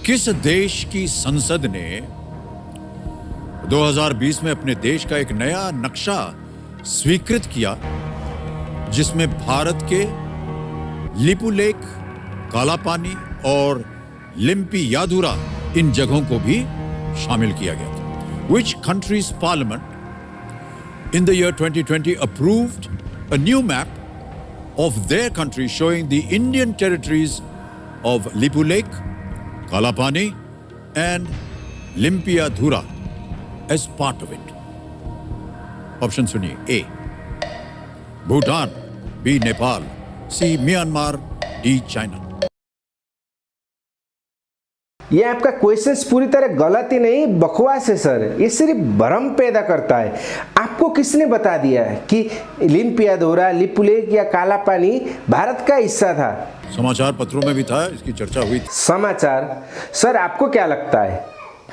किस देश की संसद ने 2020 में अपने देश का एक नया नक्शा स्वीकृत किया जिसमें भारत के लिपुलेख, कालापानी और लिम्पियाधुरा इन जगहों को भी शामिल किया गया था? Which country's parliament in the year 2020 approved a new map of their country showing the Indian territories of Lipulekh, Kalapani and Limpiyadhura as part of it? Option सुनिए. A. Bhutan, B. Nepal, C. Myanmar, D. China. ये आपका questions पूरी तरह गलत ही नहीं, बकवास है sir. ये सिर्फ भ्रम पैदा करता है। आपको किसने बता दिया है कि लिम्पियाधुरा, लिपुलेख या काला पानी भारत का हिस्सा था? समाचार पत्रों में भी था, इसकी चर्चा हुई थी। समाचार? सर आपको क्या लगता है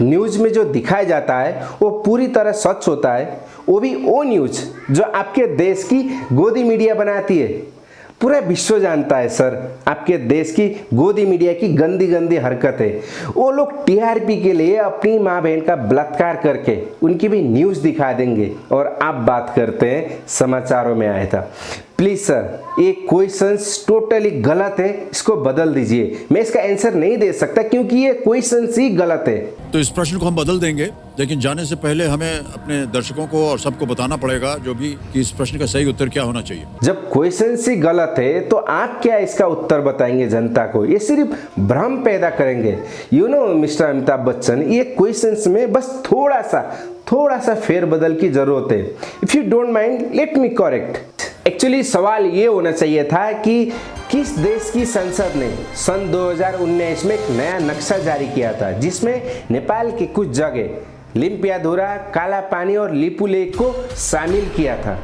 न्यूज में जो दिखाया जाता है वो पूरी तरह सच होता है? वो भी वो न्यूज जो आपके देश की गोदी मीडिया बनाती है। पूरा विश्व जानता है सर आपके देश की गोदी मीडिया की गंदी गंदी हरकत है। वो लोग टीआरपी के लिए अपनी माँ बहन का बलात्कार करके उनकी भी न्यूज़ दिखा देंगे और आप बात करते हैं समाचारों में आया था। प्लीज़ सर ये क्वेश्चंस टोटली गलत है, इसको बदल दीजिए। मैं इसका आंसर नहीं दे सकता क्योंकि ये क्वेश्चंस ही गलत है। तो इस प्रश्न को हम बदल देंगे, लेकिन जाने से पहले हमें अपने दर्शकों को और सबको बताना पड़ेगा जो भी कि इस प्रश्न का सही उत्तर क्या होना चाहिए। जब क्वेश्चंस ही गलत है तो आप क्या इसका उत्तर बताएंगे जनता को? ये सिर्फ भ्रम पैदा करेंगे। You know mister Amitabh Bachchan, ये क्वेश्चंस में बस थोड़ा सा फेरबदल की जरूरत है। If you don't mind let me correct. Actually सवाल ये होना चाहिए था कि किस देश की संसद ने सन 2019 में एक नया नक्शा जारी किया था जिसमें नेपाल की कुछ जगह लिम्पियाधुरा, काला पानी और लिपुलेख को शामिल किया था।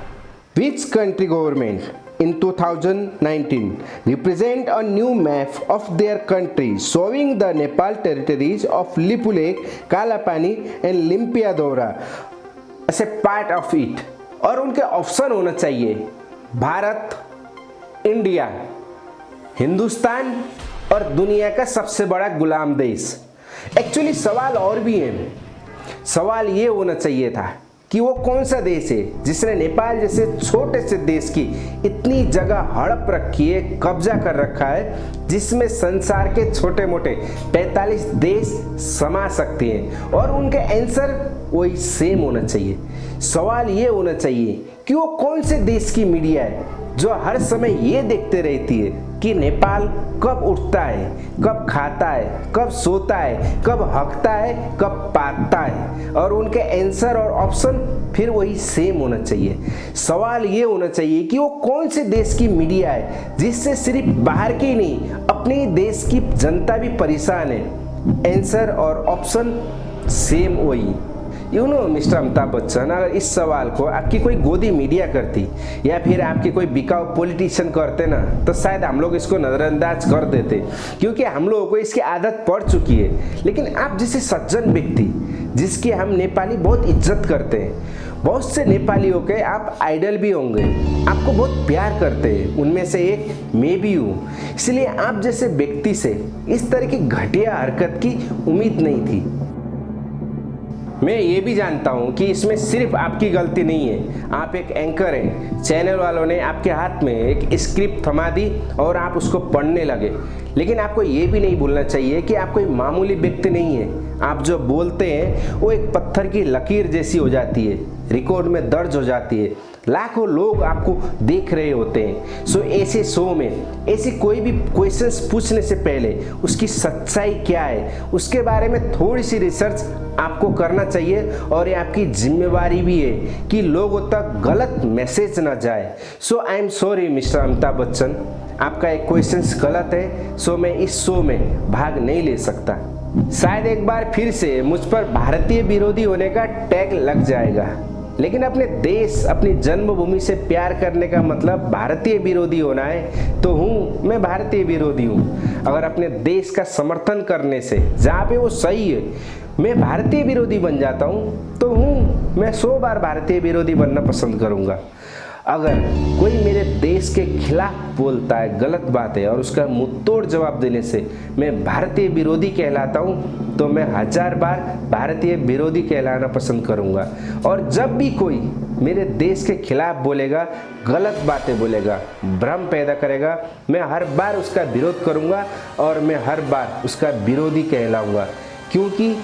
Which country government in 2019 represent a new map of their country showing the Nepal territories of Lipulekh, Kalapani and Limpiyadhura as a part of it? और उनके ऑप्शन होना चाहिए भारत, इंडिया, हिंदुस्तान और दुनिया का सबसे बड़ा गुलाम देश। एक्चुअली सवाल और भी है। सवाल ये होना चाहिए था कि वो कौन सा देश है जिसने नेपाल जैसे छोटे से देश की इतनी जगह हड़प रखी है, कब्जा कर रखा है, जिसमें संसार के छोटे मोटे 45 देश समा सकते हैं। और उनके आंसर वही सेम होना चाहिए। सवाल ये होना चाहिए कि वो कौन से देश की मीडिया है जो हर समय ये देखते रहती है कि नेपाल कब उठता है, कब खाता है, कब सोता है, कब हकता है, कब पाता है। और उनके आंसर और ऑप्शन फिर वही सेम होना चाहिए। सवाल ये होना चाहिए कि वो कौन से देश की मीडिया है जिससे सिर्फ बाहर की नहीं अपने देश की जनता भी परेशान है। आंसर और ऑप्शन सेम वही। You know mister Amitabh Bachchan, अगर इस सवाल को आपकी कोई गोदी मीडिया करती या फिर आपके कोई बिकाऊ पॉलिटिशियन करते ना तो शायद हम लोग इसको नज़रअंदाज कर देते क्योंकि हम लोगों को इसकी आदत पड़ चुकी है। लेकिन आप जैसे सज्जन व्यक्ति जिसकी हम नेपाली बहुत इज्जत करते हैं, बहुत से नेपालियों के आप आइडल भी होंगे, आपको बहुत प्यार करते हैं, उनमें से एक मैं भी हूँ। इसलिए आप जैसे व्यक्ति से इस तरह की घटिया हरकत की उम्मीद नहीं थी। मैं ये भी जानता हूँ कि इसमें सिर्फ आपकी गलती नहीं है। आप एक एंकर हैं, चैनल वालों ने आपके हाथ में एक स्क्रिप्ट थमा दी और आप उसको पढ़ने लगे। लेकिन आपको ये भी नहीं भूलना चाहिए कि आप कोई मामूली व्यक्ति नहीं है। आप जो बोलते हैं वो एक पत्थर की लकीर जैसी हो जाती है, रिकॉर्ड में दर्ज हो जाती है, लाखों लोग आपको देख रहे होते हैं। सो ऐसे शो में ऐसे कोई भी क्वेश्चंस पूछने से पहले उसकी सच्चाई क्या है उसके बारे में थोड़ी सी रिसर्च आपको करना चाहिए। और ये आपकी जिम्मेवारी भी है कि लोगों तक गलत मैसेज ना जाए। So I am sorry mister Amitabh Bachchan, आपका एक क्वेश्चंस गलत है। सो मैं इस शो में भाग नहीं ले सकता। शायद एक बार फिर से मुझ पर भारतीय विरोधी होने का टैग लग जाएगा, लेकिन अपने देश, अपनी जन्मभूमि से प्यार करने का मतलब भारतीय विरोधी होना है तो मैं भारतीय विरोधी हूँ। अगर अपने देश का समर्थन करने से जहाँ पे वो सही है मैं भारतीय विरोधी बन जाता हूँ तो मैं 100 बार भारतीय विरोधी बनना पसंद करूँगा। अगर कोई मेरे देश के खिलाफ बोलता है, गलत बात है, और उसका मुंहतोड़ जवाब देने से मैं भारतीय विरोधी कहलाता हूँ, तो मैं 1000 बार भारतीय विरोधी कहलाना पसंद करूँगा। और जब भी कोई मेरे देश के खिलाफ बोलेगा, गलत बातें बोलेगा, भ्रम पैदा करेगा, मैं हर बार उसका विरोध करूँगा और मैं हर बार उसका विरोधी कहलाऊँगा, क्योंकि